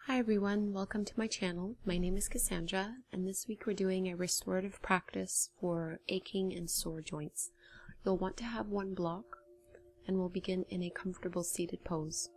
Hi everyone, welcome to my channel. My name is Kassandra, and this week we're doing a restorative practice for aching and sore joints. You'll want to have one block, and we'll begin in a comfortable seated pose.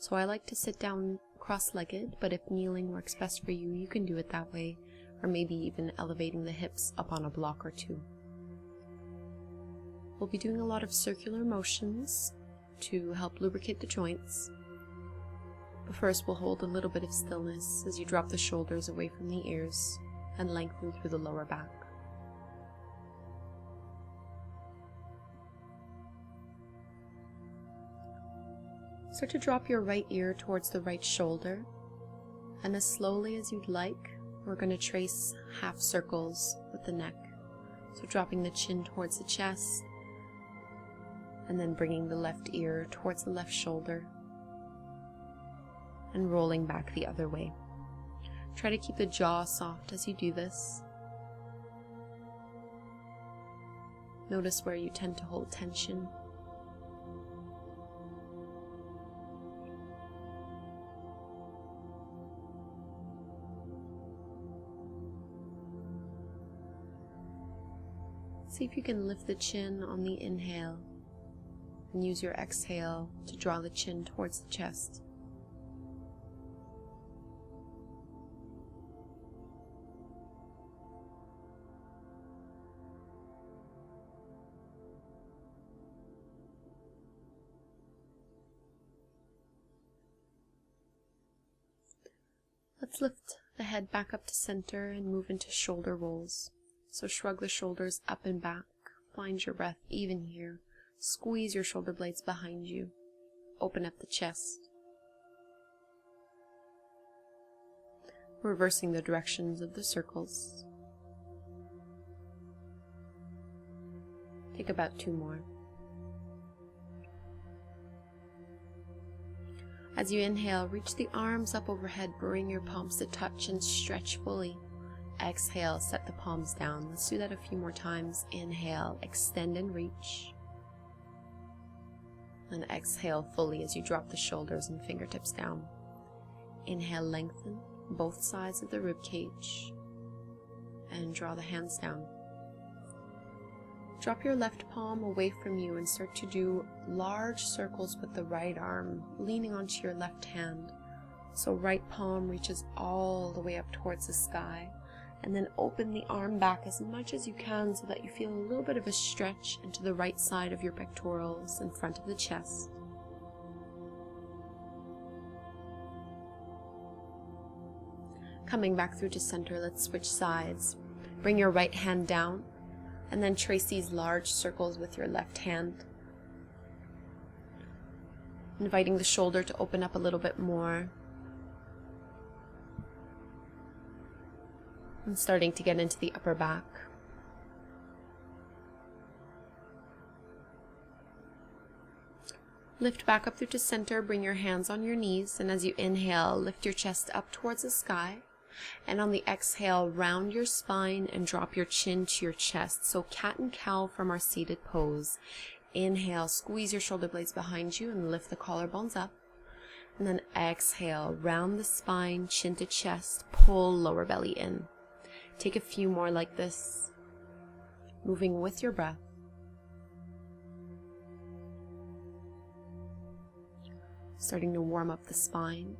So I like to sit down cross-legged, but if kneeling works best for you, you can do it that way, or maybe even elevating the hips up on a block or two. We'll be doing a lot of circular motions to help lubricate the joints. But first we'll hold a little bit of stillness as you drop the shoulders away from the ears and lengthen through the lower back. Start to drop your right ear towards the right shoulder, and as slowly as you'd like, we're going to trace half circles with the neck. So dropping the chin towards the chest, and then bringing the left ear towards the left shoulder, and rolling back the other way. Try to keep the jaw soft as you do this. Notice where you tend to hold tension. See if you can lift the chin on the inhale and use your exhale to draw the chin towards the chest. Let's lift the head back up to center and move into shoulder rolls. So shrug the shoulders up and back. Find your breath even here. Squeeze your shoulder blades behind you. Open up the chest. Reversing the directions of the circles. Take about 2 more. As you inhale, reach the arms up overhead, bring your palms to touch and stretch fully. Exhale, set the palms down. Let's do that a few more times. Inhale, extend and reach. And exhale fully as you drop the shoulders and fingertips down. Inhale, lengthen both sides of the rib cage and draw the hands down. Drop your left palm away from you and start to do large circles with the right arm, leaning onto your left hand. So right palm reaches all the way up towards the sky, and then open the arm back as much as you can so that you feel a little bit of a stretch into the right side of your pectorals in front of the chest. Coming back through to center, let's switch sides. Bring your right hand down, and then trace these large circles with your left hand. Inviting the shoulder to open up a little bit more. And starting to get into the upper back. Lift back up through to center, bring your hands on your knees, and as you inhale, lift your chest up towards the sky. And on the exhale, round your spine and drop your chin to your chest. So cat and cow from our seated pose. Inhale, squeeze your shoulder blades behind you and lift the collarbones up. And then exhale, round the spine, chin to chest, pull lower belly in. Take a few more like this, moving with your breath. Starting to warm up the spine.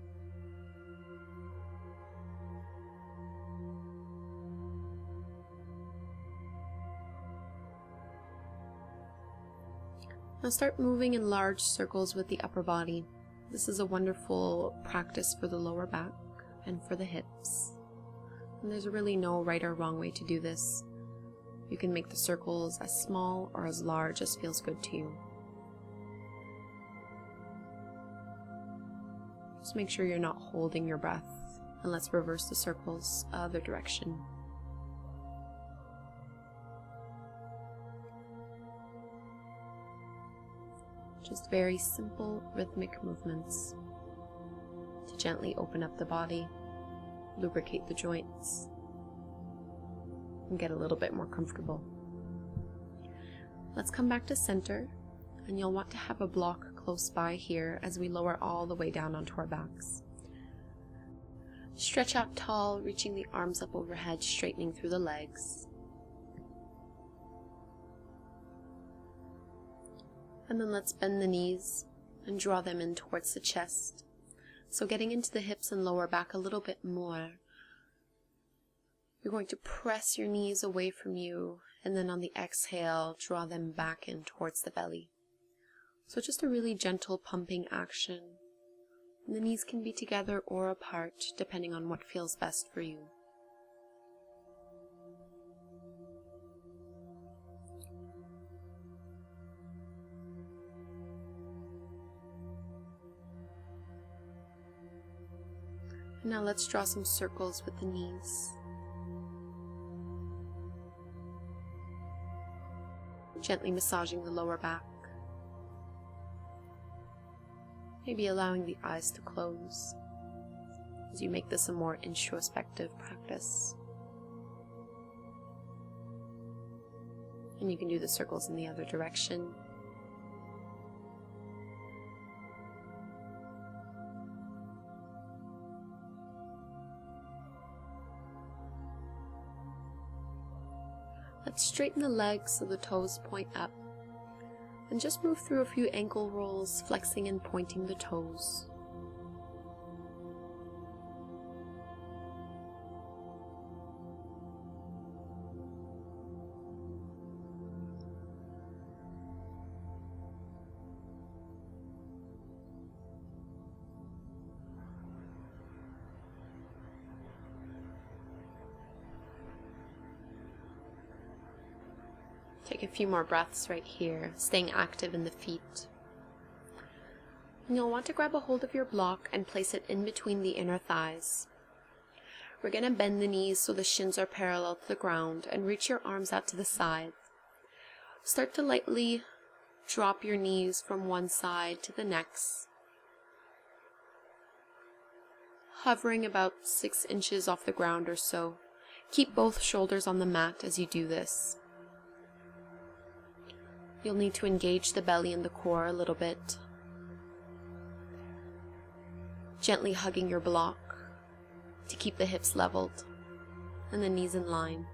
Now start moving in large circles with the upper body. This is a wonderful practice for the lower back and for the hips. And there's really no right or wrong way to do this. You can make the circles as small or as large as feels good to you. Just make sure you're not holding your breath, and let's reverse the circles other direction. Just very simple rhythmic movements to gently open up the body, lubricate the joints, and get a little bit more comfortable. Let's come back to center, and you'll want to have a block close by here as we lower all the way down onto our backs. Stretch out tall, reaching the arms up overhead, straightening through the legs. And then let's bend the knees and draw them in towards the chest. So getting into the hips and lower back a little bit more. You're going to press your knees away from you, and then on the exhale, draw them back in towards the belly. So just a really gentle pumping action. And the knees can be together or apart, depending on what feels best for you. And now let's draw some circles with the knees. Gently massaging the lower back. Maybe allowing the eyes to close as you make this a more introspective practice. And you can do the circles in the other direction. Let's straighten the legs so the toes point up. And just move through a few ankle rolls, flexing and pointing the toes. Take a few more breaths right here, staying active in the feet. And you'll want to grab a hold of your block and place it in between the inner thighs. We're going to bend the knees so the shins are parallel to the ground and reach your arms out to the side. Start to lightly drop your knees from one side to the next, hovering about 6 inches off the ground or so. Keep both shoulders on the mat as you do this. You'll need to engage the belly and the core a little bit. Gently hugging your block to keep the hips leveled and the knees in line.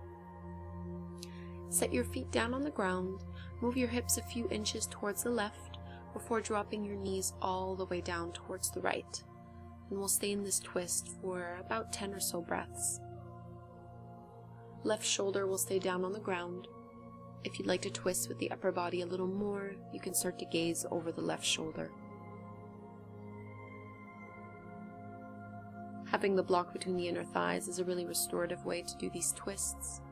Set your feet down on the ground. Move your hips a few inches towards the left before dropping your knees all the way down towards the right. And we'll stay in this twist for about 10 or so breaths. Left shoulder will stay down on the ground. If you'd like to twist with the upper body a little more, you can start to gaze over the left shoulder. Having the block between the inner thighs is a really restorative way to do these twists.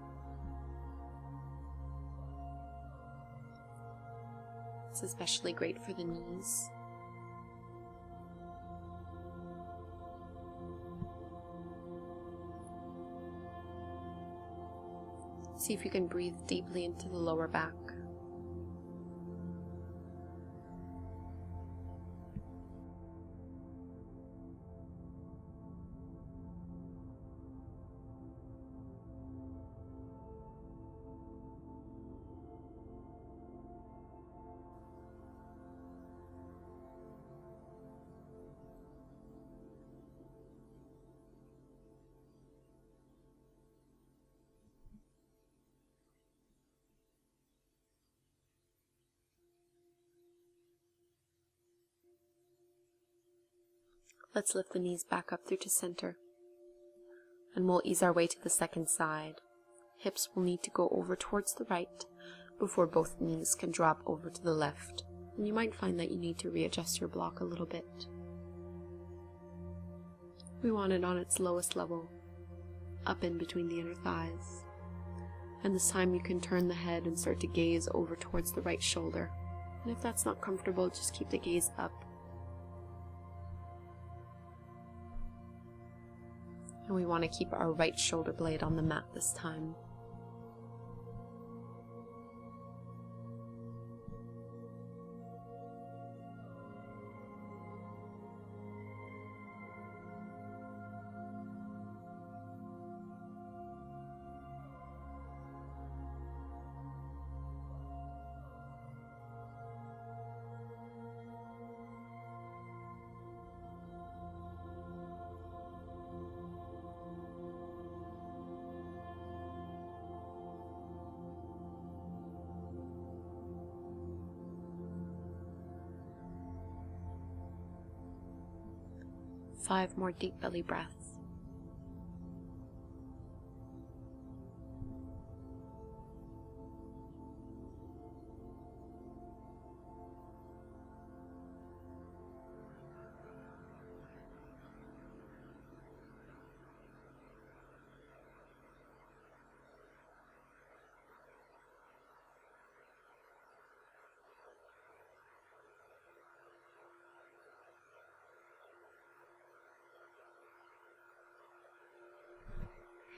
It's especially great for the knees. See if you can breathe deeply into the lower back. Let's lift the knees back up through to center. And we'll ease our way to the second side. Hips will need to go over towards the right before both knees can drop over to the left. And you might find that you need to readjust your block a little bit. We want it on its lowest level, up in between the inner thighs. And this time you can turn the head and start to gaze over towards the right shoulder. And if that's not comfortable, just keep the gaze up. And we want to keep our right shoulder blade on the mat this time. 5 more deep belly breaths.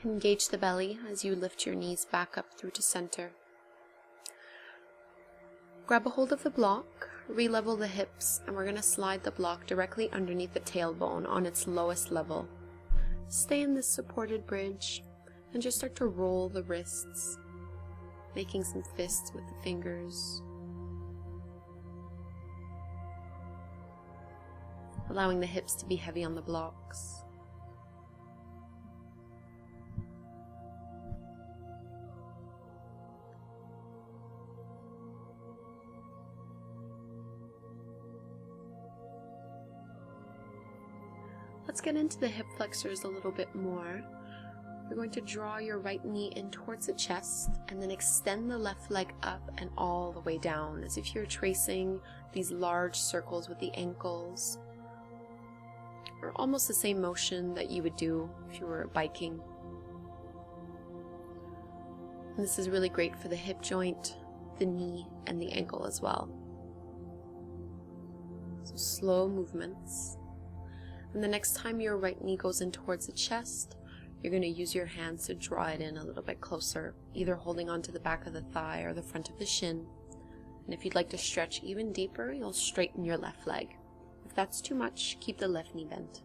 Engage the belly as you lift your knees back up through to center. Grab a hold of the block, re-level the hips, and we're going to slide the block directly underneath the tailbone on its lowest level. Stay in this supported bridge and just start to roll the wrists, making some fists with the fingers, allowing the hips to be heavy on the blocks. Let's get into the hip flexors a little bit more. You're going to draw your right knee in towards the chest and then extend the left leg up and all the way down, as if you're tracing these large circles with the ankles, or almost the same motion that you would do if you were biking. And this is really great for the hip joint, the knee, and the ankle as well. So slow movements. And the next time your right knee goes in towards the chest, you're going to use your hands to draw it in a little bit closer, either holding onto the back of the thigh or the front of the shin. And if you'd like to stretch even deeper, you'll straighten your left leg. If that's too much, keep the left knee bent.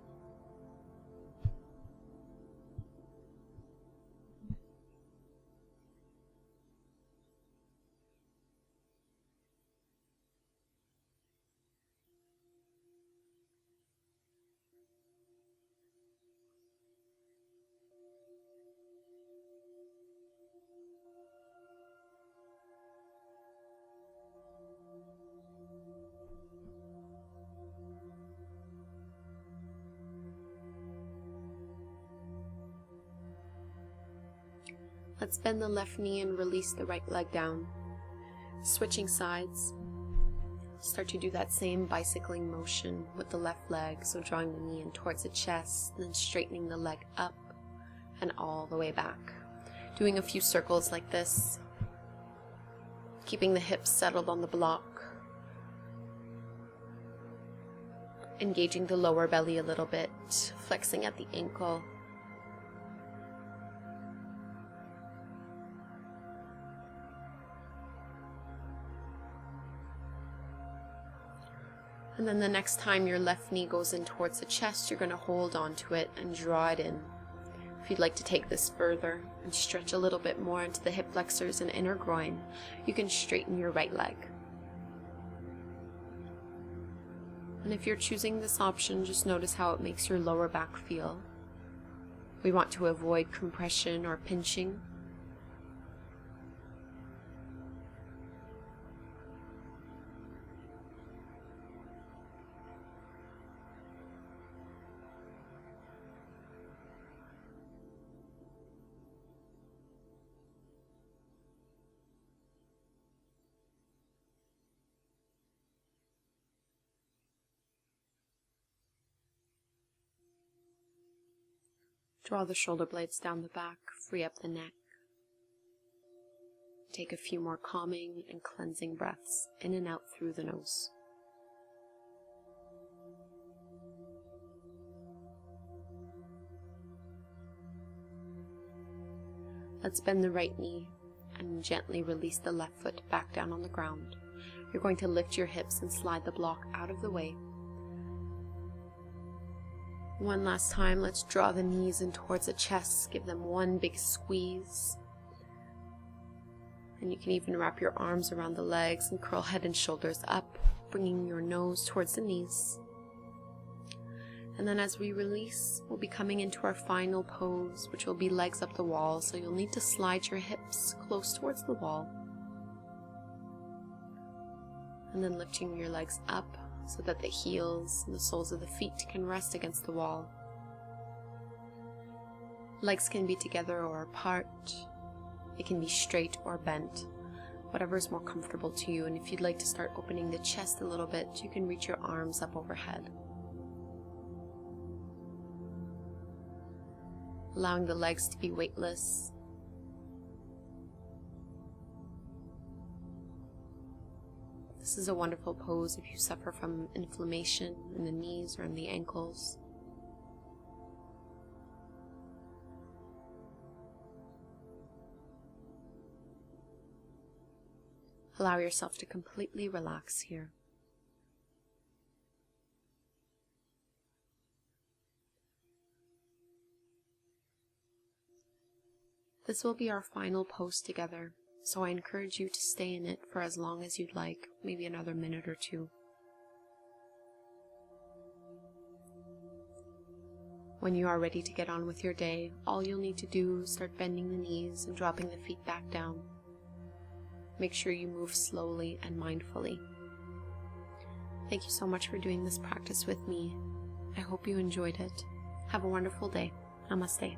Let's bend the left knee and release the right leg down. Switching sides. Start to do that same bicycling motion with the left leg, so drawing the knee in towards the chest, then straightening the leg up and all the way back. Doing a few circles like this, keeping the hips settled on the block, engaging the lower belly a little bit, flexing at the ankle. And then the next time your left knee goes in towards the chest, you're going to hold onto it and draw it in. If you'd like to take this further and stretch a little bit more into the hip flexors and inner groin, you can straighten your right leg. And if you're choosing this option, just notice how it makes your lower back feel. We want to avoid compression or pinching. Draw the shoulder blades down the back, free up the neck. Take a few more calming and cleansing breaths in and out through the nose. Let's bend the right knee and gently release the left foot back down on the ground. You're going to lift your hips and slide the block out of the way. One last time, let's draw the knees in towards the chest, give them one big squeeze. And you can even wrap your arms around the legs and curl head and shoulders up, bringing your nose towards the knees. And then as we release, we'll be coming into our final pose, which will be legs up the wall, so you'll need to slide your hips close towards the wall. And then lifting your legs up, so that the heels and the soles of the feet can rest against the wall. Legs can be together or apart. It can be straight or bent, whatever is more comfortable to you. And if you'd like to start opening the chest a little bit, you can reach your arms up overhead. Allowing the legs to be weightless. This is a wonderful pose if you suffer from inflammation in the knees or in the ankles. Allow yourself to completely relax here. This will be our final pose together, so I encourage you to stay in it for as long as you'd like, maybe another minute or two. When you are ready to get on with your day, all you'll need to do is start bending the knees and dropping the feet back down. Make sure you move slowly and mindfully. Thank you so much for doing this practice with me. I hope you enjoyed it. Have a wonderful day. Namaste.